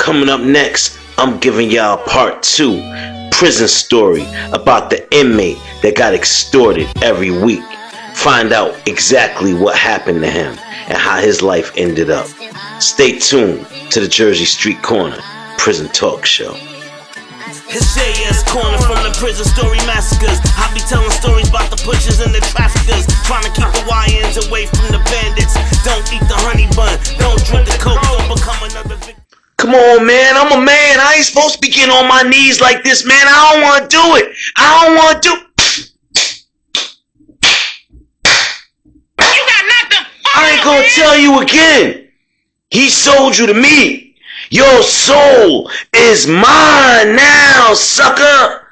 Coming up next, I'm giving y'all part 2, prison story about the inmate that got extorted every week. Find out exactly what happened to him and how his life ended up. Stay tuned to the Jersey Street Corner Prison Talk Show. It's JS Corner from the prison story massacres. I be telling stories about the pushers and the traffickers, trying to keep the YNs away from the bandits. Don't eat the honey bun, don't drink the coke, don't become another victim. Come on, man. I'm a man. I ain't supposed to be getting on my knees like this, man. I don't want to do it. I don't want to do You got nothing. I ain't gonna tell you again. He sold you to me. Your soul is mine now, sucker.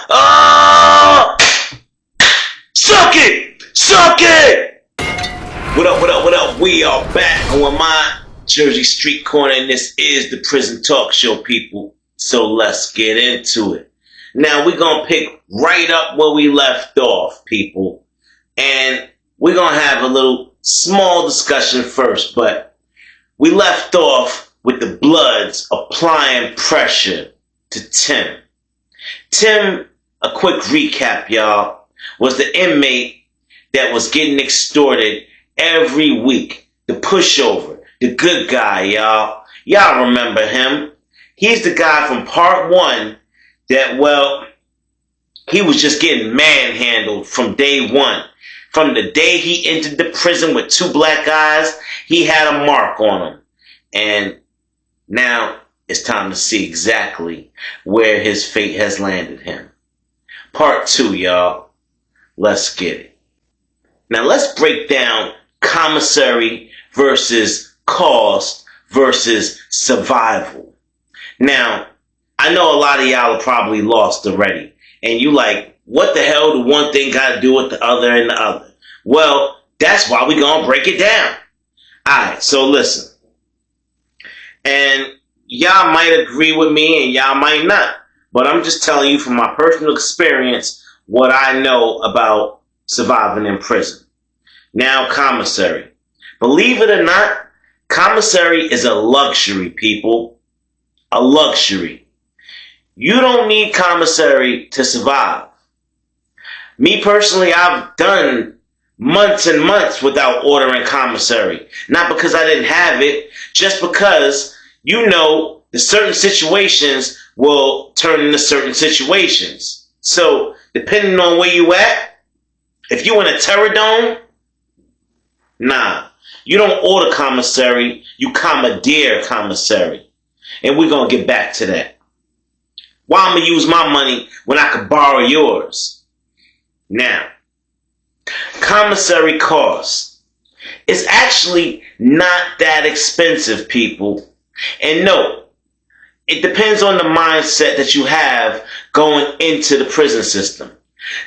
oh. Suck it. Suck it. What up, what up, what up? We are back on my Jersey Street Corner, and this is the Prison Talk Show, people. So let's get into it. Now, we're going to pick right up where we left off, people. And we're going to have a little small discussion first, but we left off with the Bloods applying pressure to Tim. Tim, a quick recap, y'all, was the inmate that was getting extorted every week. The pushover, the good guy, y'all. Y'all remember him. He's the guy from part 1 that, well, he was just getting manhandled from day 1. From the day he entered the prison with 2 black guys, he had a mark on him. And now it's time to see exactly where his fate has landed him. Part 2, y'all. Let's get it. Now let's break down commissary versus cost versus survival. Now, I know a lot of y'all are probably lost already. And you like, what the hell do one thing got to do with the other and the other? Well, that's why we're going to break it down. Alright, so listen. And y'all might agree with me and y'all might not. But I'm just telling you from my personal experience what I know about surviving in prison. Now, commissary. Believe it or not, commissary is a luxury, people. A luxury. You don't need commissary to survive. Me personally, I've done months and months without ordering commissary. Not because I didn't have it, just because, you know, the certain situations will turn into certain situations. So, depending on where you at, if you in a terror dome, nah, you don't order commissary, you commandeer commissary. And we're going to get back to that. Why I'm going to use my money when I could borrow yours? Now, commissary cost is actually not that expensive, people. And no, it depends on the mindset that you have going into the prison system.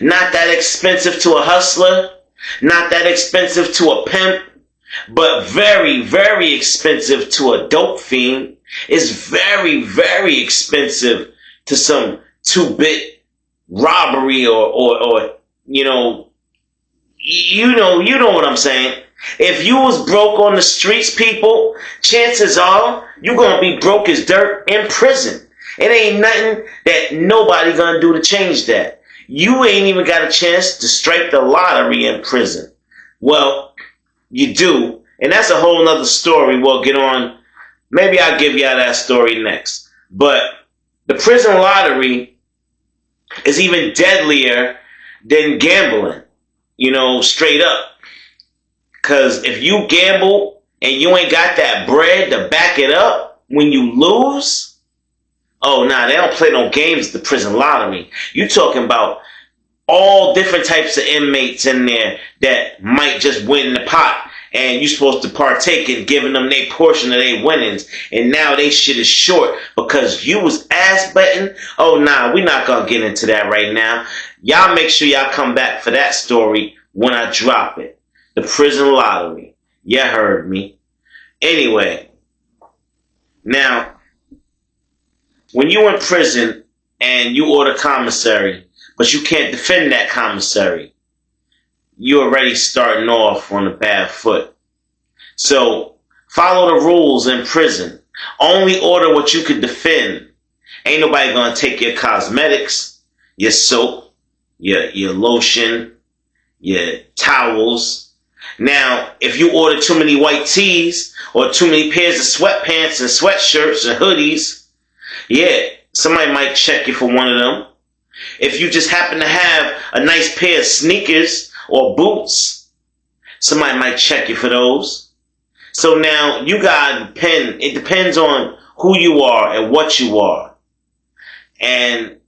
Not that expensive to a hustler, not that expensive to a pimp, but very, very expensive to a dope fiend. It's very, very expensive to some 2-bit robbery or you know what I'm saying. If you was broke on the streets, people, chances are you gonna be broke as dirt in prison. It ain't nothing that nobody gonna do to change that. You ain't even got a chance to strike the lottery in prison. Well, you do, and that's a whole nother story we'll get on. Maybe I'll give y'all that story next. But the prison lottery is even deadlier than gambling, you know, straight up. Because if you gamble and you ain't got that bread to back it up when you lose, oh, nah, they don't play no games at the prison lottery. You talking about all different types of inmates in there that might just win the pot, and you supposed to partake in giving them their portion of their winnings, and now they shit is short because you was ass betting. Oh, nah, we not gonna get into that right now. Y'all make sure y'all come back for that story when I drop it. The prison lottery. You heard me. Anyway, now, when you in prison and you order commissary, but you can't defend that commissary, you're already starting off on a bad foot. So Follow the rules in prison. Only order what you could defend. Ain't nobody gonna take your cosmetics, your soap, your lotion, your towels. Now, if you order too many white tees or too many pairs of sweatpants and sweatshirts and hoodies, yeah, somebody might check you for one of them. If you just happen to have a nice pair of sneakers or boots, somebody might check you for those. So now you gotta depend. It depends on who you are and what you are. And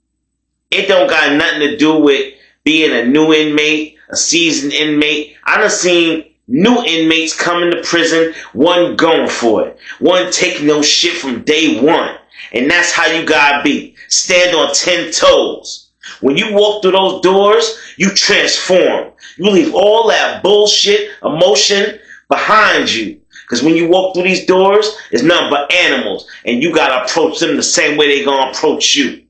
it don't got nothing to do with being a new inmate, a seasoned inmate. I done seen new inmates come into prison, one going for it, one taking no shit from day one. And that's how you gotta be. Stand on 10 toes. When you walk through those doors, you transform. You leave all that bullshit, emotion behind you. Because when you walk through these doors, it's nothing but animals. And you gotta approach them the same way they gonna approach you.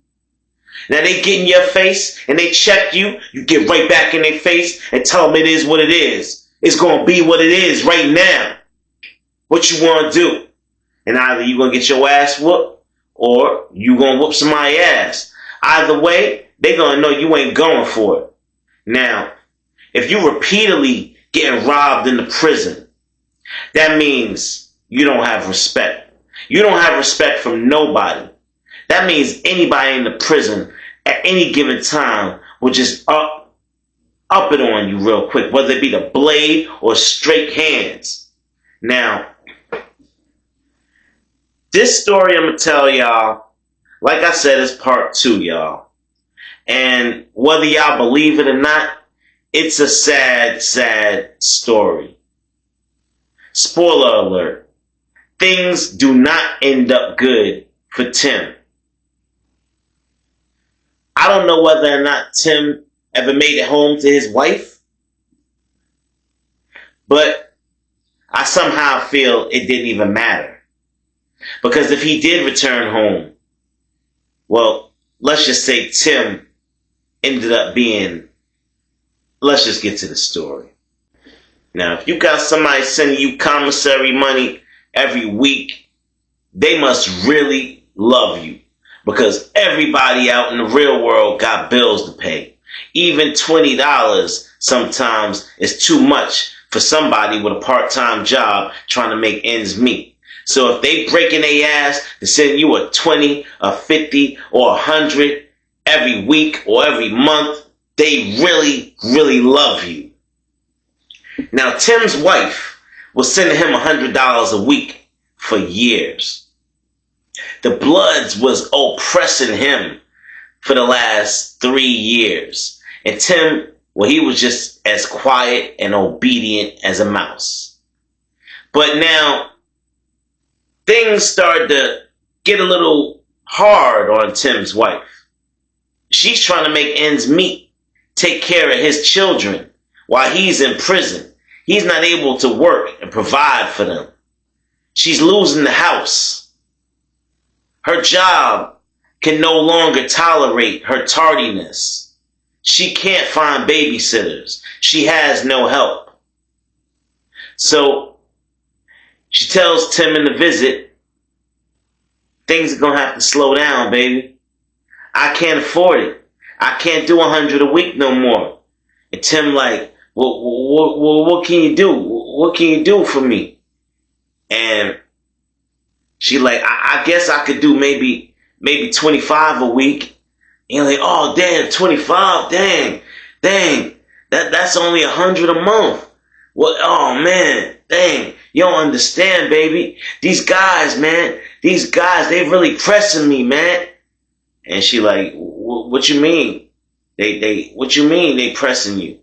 Now they get in your face and they check you. You get right back in their face and tell them it is what it is. It's gonna be what it is right now. What you wanna do? And either you gonna get your ass whooped or you gonna whoop somebody's ass. Either way, they gonna know you ain't going for it. Now, if you repeatedly getting robbed in the prison, that means you don't have respect. You don't have respect from nobody. That means anybody in the prison at any given time will just up it on you real quick, whether it be the blade or straight hands. Now, this story I'm going to tell y'all, like I said, is part 2, y'all. And whether y'all believe it or not, it's a sad, sad story. Spoiler alert. Things do not end up good for Tim. I don't know whether or not Tim ever made it home to his wife, but I somehow feel it didn't even matter. Because if he did return home, well, let's just say Tim ended up being, let's just get to the story. Now, if you got somebody sending you commissary money every week, they must really love you. Because everybody out in the real world got bills to pay. Even $20 sometimes is too much for somebody with a part-time job trying to make ends meet. So if they breaking their ass to send you a 20, a 50, or 100 every week or every month, they really, really love you. Now, Tim's wife was sending him $100 a week for years. The Bloods was oppressing him for the last 3 years. And Tim, well, he was just as quiet and obedient as a mouse. But now, things started to get a little hard on Tim's wife. She's trying to make ends meet, take care of his children while he's in prison. He's not able to work and provide for them. She's losing the house. Her job can no longer tolerate her tardiness. She can't find babysitters. She has no help. So she tells Tim in the visit, things are going to have to slow down, baby. I can't afford it. I can't do 100 a week no more. And Tim like, well, what can you do? What can you do for me? And she like, I guess I could do maybe 25 a week. And you're like, oh, damn, 25, dang. That's only 100 a month. Well, oh, man, dang. You don't understand, baby. These guys, man, they really pressing me, man. And she like, what you mean? What you mean they pressing you?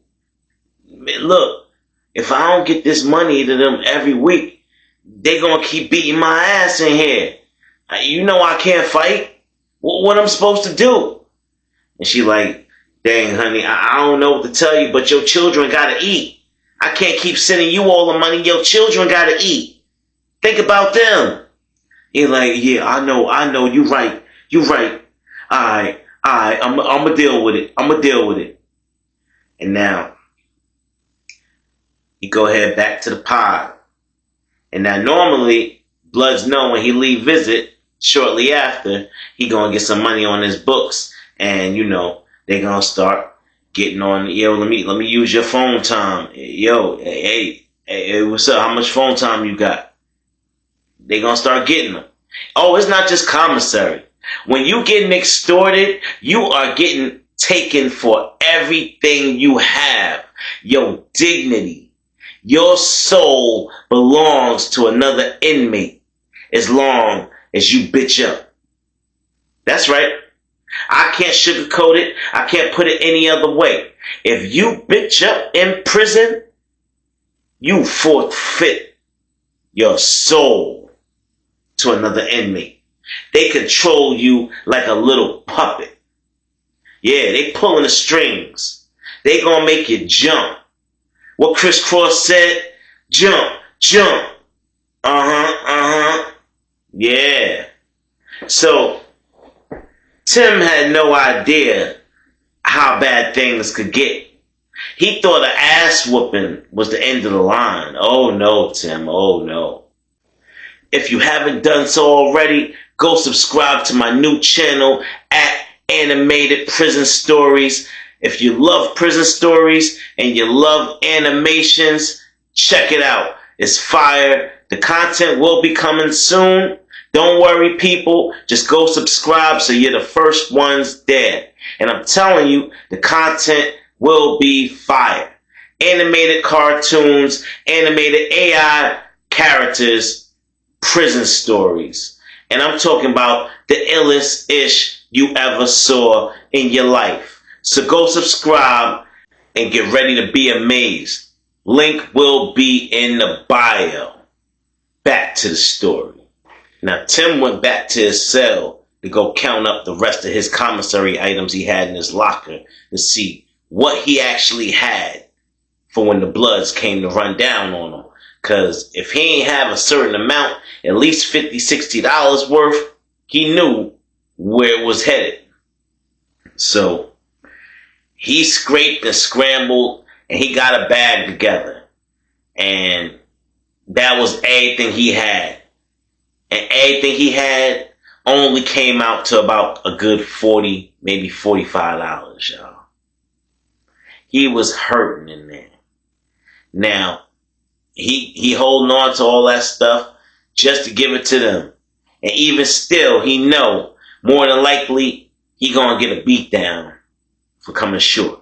Look, if I don't get this money to them every week, they gonna keep beating my ass in here. You know I can't fight. What I'm supposed to do? And she like, dang, honey, I don't know what to tell you, but your children gotta eat. I can't keep sending you all the money. Your children gotta eat. Think about them. He's like, yeah, I know. You right. Alright, I'm gonna deal with it. And now, you go ahead back to the pod. And now normally, Bloods know when he leave visit, shortly after, he gonna get some money on his books. And, they gonna start getting on, let me use your phone time. Yo, hey, what's up? How much phone time you got? They gonna start getting them. Oh, it's not just commissary. When you getting extorted, you are getting taken for everything you have. Your dignity, your soul belongs to another inmate as long as you bitch up. That's right. I can't sugarcoat it. I can't put it any other way. If you bitch up in prison, you forfeit your soul to another inmate. They control you like a little puppet. Yeah, they pulling the strings. They gonna make you jump. What Chris Cross said, jump, jump. Yeah. So, Tim had no idea how bad things could get. He thought an ass whooping was the end of the line. Oh no, Tim, oh no. If you haven't done so already, go subscribe to my new channel at Animated Prison Stories. If you love prison stories and you love animations, check it out. It's fire. The content will be coming soon. Don't worry, people. Just go subscribe so you're the first ones there. And I'm telling you, the content will be fire. Animated cartoons, animated AI characters, prison stories. And I'm talking about the illest ish you ever saw in your life. So go subscribe and get ready to be amazed. Link will be in the bio. Back to the story. Now, Tim went back to his cell to go count up the rest of his commissary items he had in his locker to see what he actually had for when the Bloods came to run down on him. Because if he ain't have a certain amount, at least $50, $60 worth, he knew where it was headed. So he scraped and scrambled and he got a bag together. And that was everything he had. And everything he had only came out to about a good $40, maybe $45, y'all. He was hurting in there. Now, he holding on to all that stuff just to give it to them. And even still, he know more than likely he gonna get a beat down for coming short.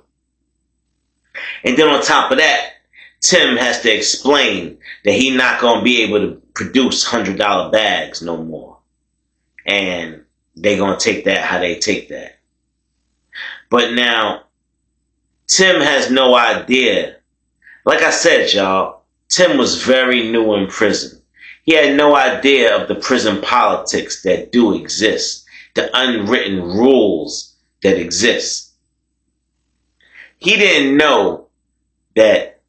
And then on top of that, Tim has to explain that he not gonna be able to produce $100 bags no more. And they gonna take that how they take that. But now, Tim has no idea. Like I said, y'all, Tim was very new in prison. He had no idea of the prison politics that do exist, the unwritten rules that exist. He didn't know that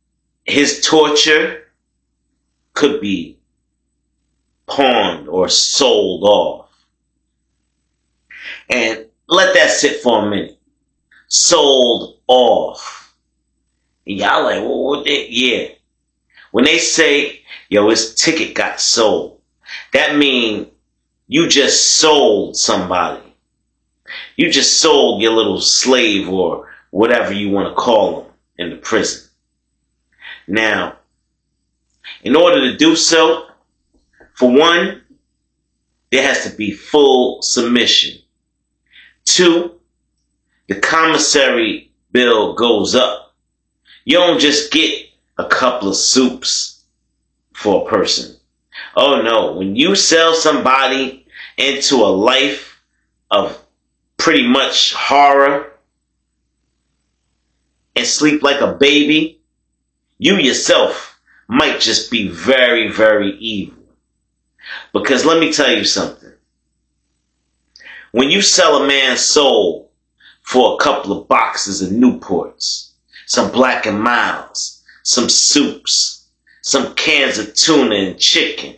his torture could be pawned or sold off. And let that sit for a minute. Sold off. And y'all like, well, what they, yeah. When they say, yo, his ticket got sold, that means you just sold somebody. You just sold your little slave or whatever you want to call them in the prison. Now, in order to do so, for one, there has to be full submission. Two, the commissary bill goes up. You don't just get a couple of soups for a person. Oh no, when you sell somebody into a life of pretty much horror and sleep like a baby, you yourself might just be very, very evil. Because let me tell you something. When you sell a man's soul for a couple of boxes of Newports, some Black and Milds, some soups, some cans of tuna and chicken,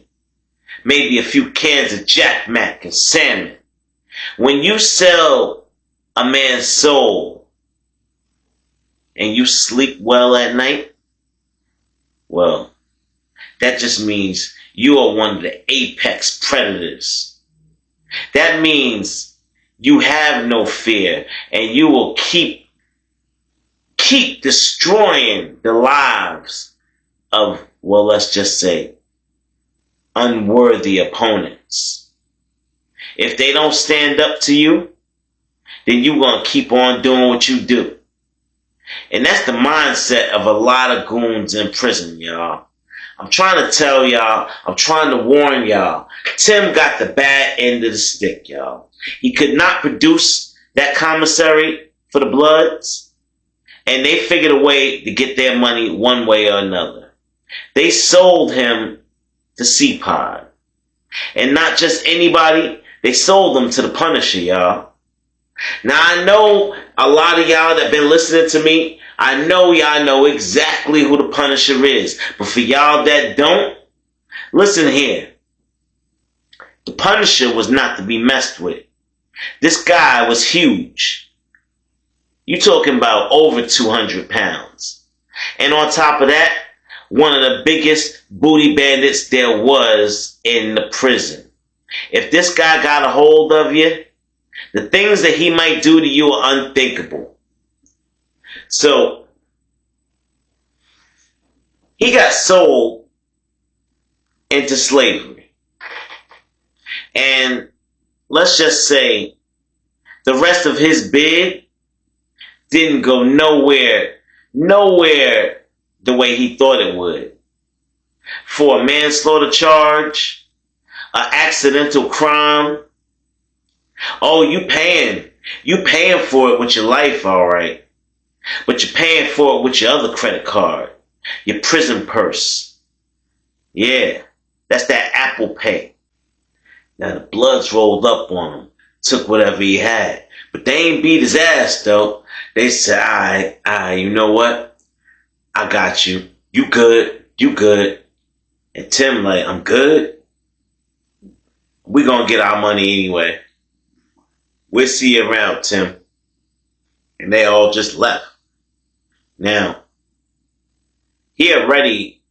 maybe a few cans of Jack Mac and salmon. When you sell a man's soul and you sleep well at night, well, that just means you are one of the apex predators. That means you have no fear, and you will keep destroying the lives of, well, let's just say, unworthy opponents. If they don't stand up to you, then you're going to keep on doing what you do. And that's the mindset of a lot of goons in prison, y'all. I'm trying to tell y'all, I'm trying to warn y'all, Tim got the bad end of the stick, y'all. He could not produce that commissary for the Bloods, and they figured a way to get their money one way or another. They sold him to C-Pod. And not just anybody, they sold him to the Punisher, y'all. Now, I know a lot of y'all that been listening to me, I know y'all know exactly who the Punisher is. But for y'all that don't, listen here. The Punisher was not to be messed with. This guy was huge. You talking about over 200 pounds. And on top of that, one of the biggest booty bandits there was in the prison. If this guy got a hold of you, the things that he might do to you are unthinkable. So, he got sold into slavery. And let's just say the rest of his bid didn't go nowhere the way he thought it would. For a manslaughter charge, an accidental crime, oh, you paying for it with your life, all right. But you're paying for it with your other credit card, your prison purse. Yeah, that's that Apple Pay. Now the Bloods rolled up on him, took whatever he had. But they ain't beat his ass, though. They said, all right, you know what? I got you. You good. And Tim like, I'm good. We gonna get our money anyway. We'll see you around, Tim. And they all just left. Now, he already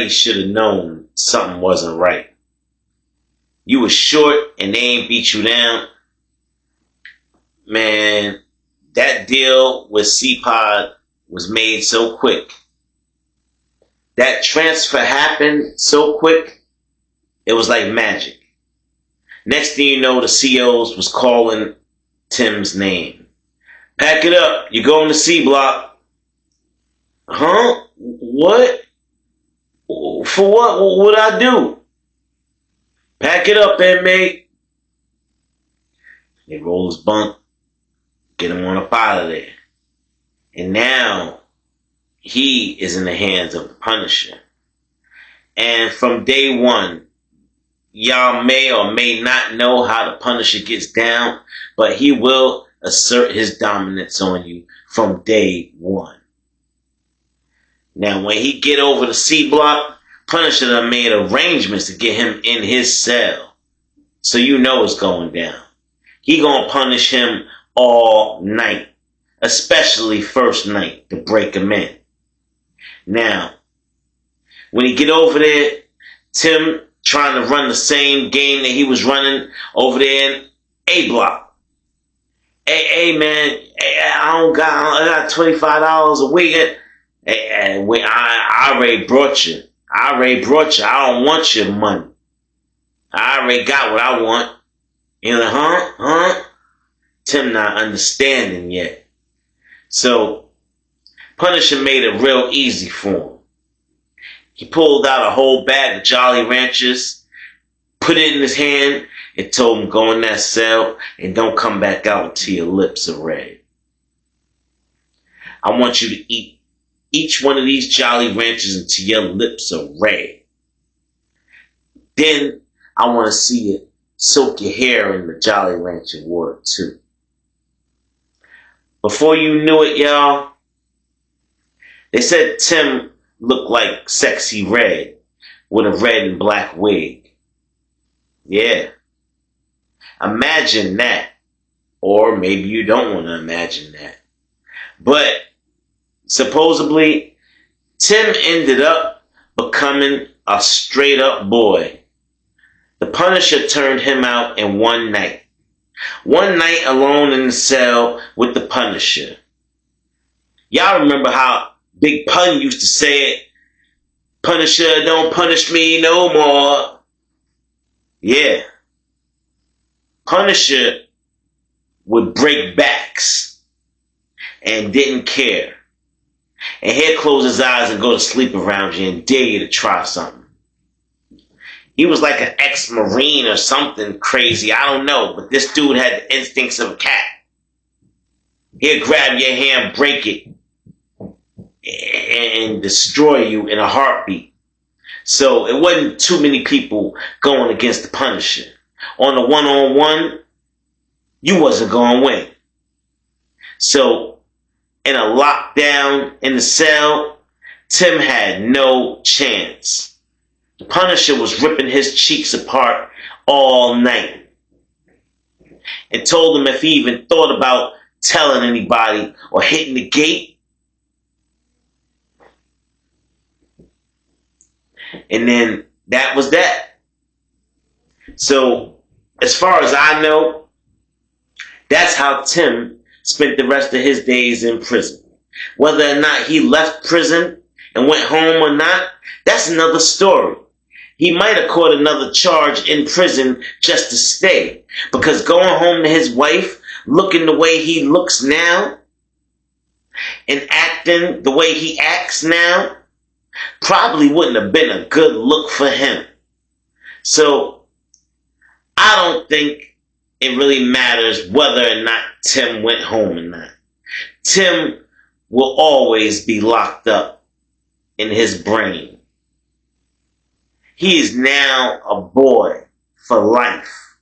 should have known something wasn't right. You was short and they ain't beat you down. Man, that deal with C-Pod was made so quick. That transfer happened so quick, it was like magic. Next thing you know, the COs was calling Tim's name. Pack it up. You're going to C block. Huh? What? For what? What'd I do? Pack it up, inmate. They roll his bunk. Get him on up out of there. And now, he is in the hands of the Punisher. And from day one, y'all may or may not know how the Punisher gets down, but he will assert his dominance on you from day one. Now, when he get over the C block, Punisher done made arrangements to get him in his cell. So you know it's going down. He gonna punish him all night, especially first night to break him in. Now, when he get over there, Tim trying to run the same game that he was running over there in A block. Hey man, I got $25 a week. I already brought you. I don't want your money. I already got what I want. You're like, huh? Tim not understanding yet. So, Punisher made it real easy for him. He pulled out a whole bag of Jolly Ranchers, put it in his hand, and told him, go in that cell and don't come back out until your lips are red. I want you to eat each one of these Jolly Ranchers until your lips are red. Then I want to see you soak your hair in the Jolly Rancher water too. Before you knew it, y'all, they said Tim looked like Sexy Red with a red and black wig. Yeah. Imagine that. Or maybe you don't want to imagine that. But supposedly, Tim ended up becoming a straight up boy. The Punisher turned him out in one night. One night alone in the cell with the Punisher. Y'all remember how Big Pun used to say it? Punisher, don't punish me no more. Yeah. Punisher would break backs and didn't care. And he'd close his eyes and go to sleep around you and dare you to try something. He was like an ex-Marine or something crazy. I don't know. But this dude had the instincts of a cat. He'd grab your hand, break it, and destroy you in a heartbeat. So it wasn't too many people going against the Punisher. On a one-on-one, you wasn't going to win. So in a lockdown in the cell, Tim had no chance. The Punisher was ripping his cheeks apart all night and told him if he even thought about telling anybody or hitting the gate, and then that was that. So as far as I know, that's how Tim spent the rest of his days in prison. Whether or not he left prison and went home or not, that's another story. He might have caught another charge in prison just to stay. Because going home to his wife, looking the way he looks now, and acting the way he acts now, probably wouldn't have been a good look for him. So, I don't think it really matters whether or not Tim went home or not. Tim will always be locked up in his brain. He is now a boy for life.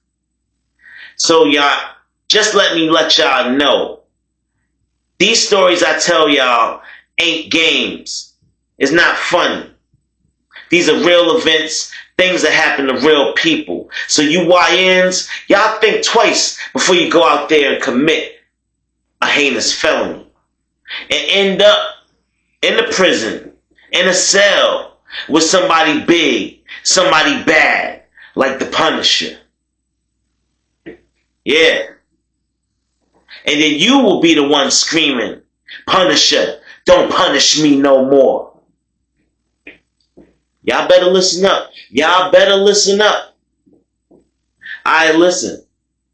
So y'all, just let y'all know, these stories I tell y'all ain't games. It's not funny. These are real events, things that happen to real people. So you YNs, y'all think twice before you go out there and commit a heinous felony and end up in the prison, in a cell with somebody big, somebody bad, like the Punisher. Yeah. And then you will be the one screaming, Punisher, don't punish me no more. Y'all better listen up. Y'all better listen up. Alright, listen.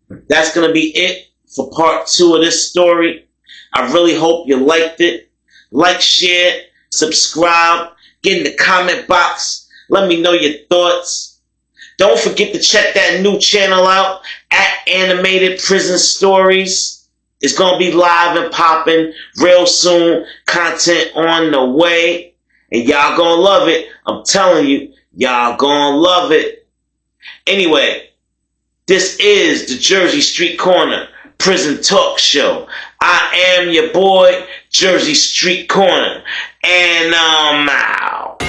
That's going to be it for part 2 of this story. I really hope you liked it. Like, share, subscribe, get in the comment box. Let me know your thoughts. Don't forget to check that new channel out at Animated Prison Stories. It's going to be live and popping real soon. Content on the way. And y'all going to love it. I'm telling you, y'all going to love it. Anyway, this is the Jersey Street Corner Prison Talk Show. I am your boy, Jersey Street Corner. And I'm out.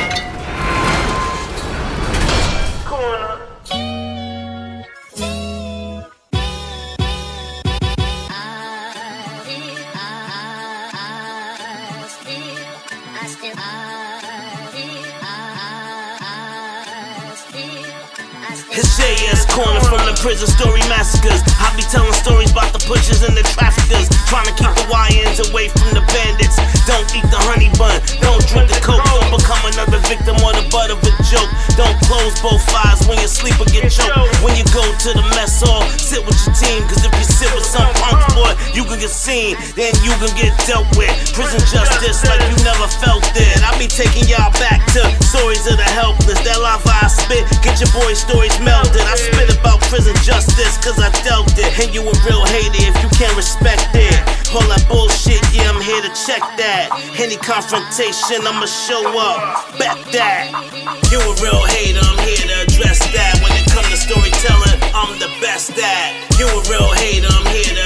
It's JS Corner from the prison story massacres. I be telling stories about the pushers and the traffickers, trying to keep the YNs away from the bandits. Don't eat the honey bun, don't drink the coke, don't become another victim or the butt of a joke. Don't close both eyes when you sleep or get choked. When you go to the mess hall, sit with your team, cause if you sit with some punk boy, you can get seen, then you can get dealt with. Prison justice like you never felt it. I be taking y'all back to stories of the helpless. That lava I spit, get your boys' stories melted. I spit about prison justice cause I dealt it. And you a real hater if you can't respect it. All that bullshit, yeah, I'm here to check that. Any confrontation, I'ma show up. Bet that. You a real hater, I'm here to address that. When it comes to storytelling, I'm the best at. You a real hater, I'm here to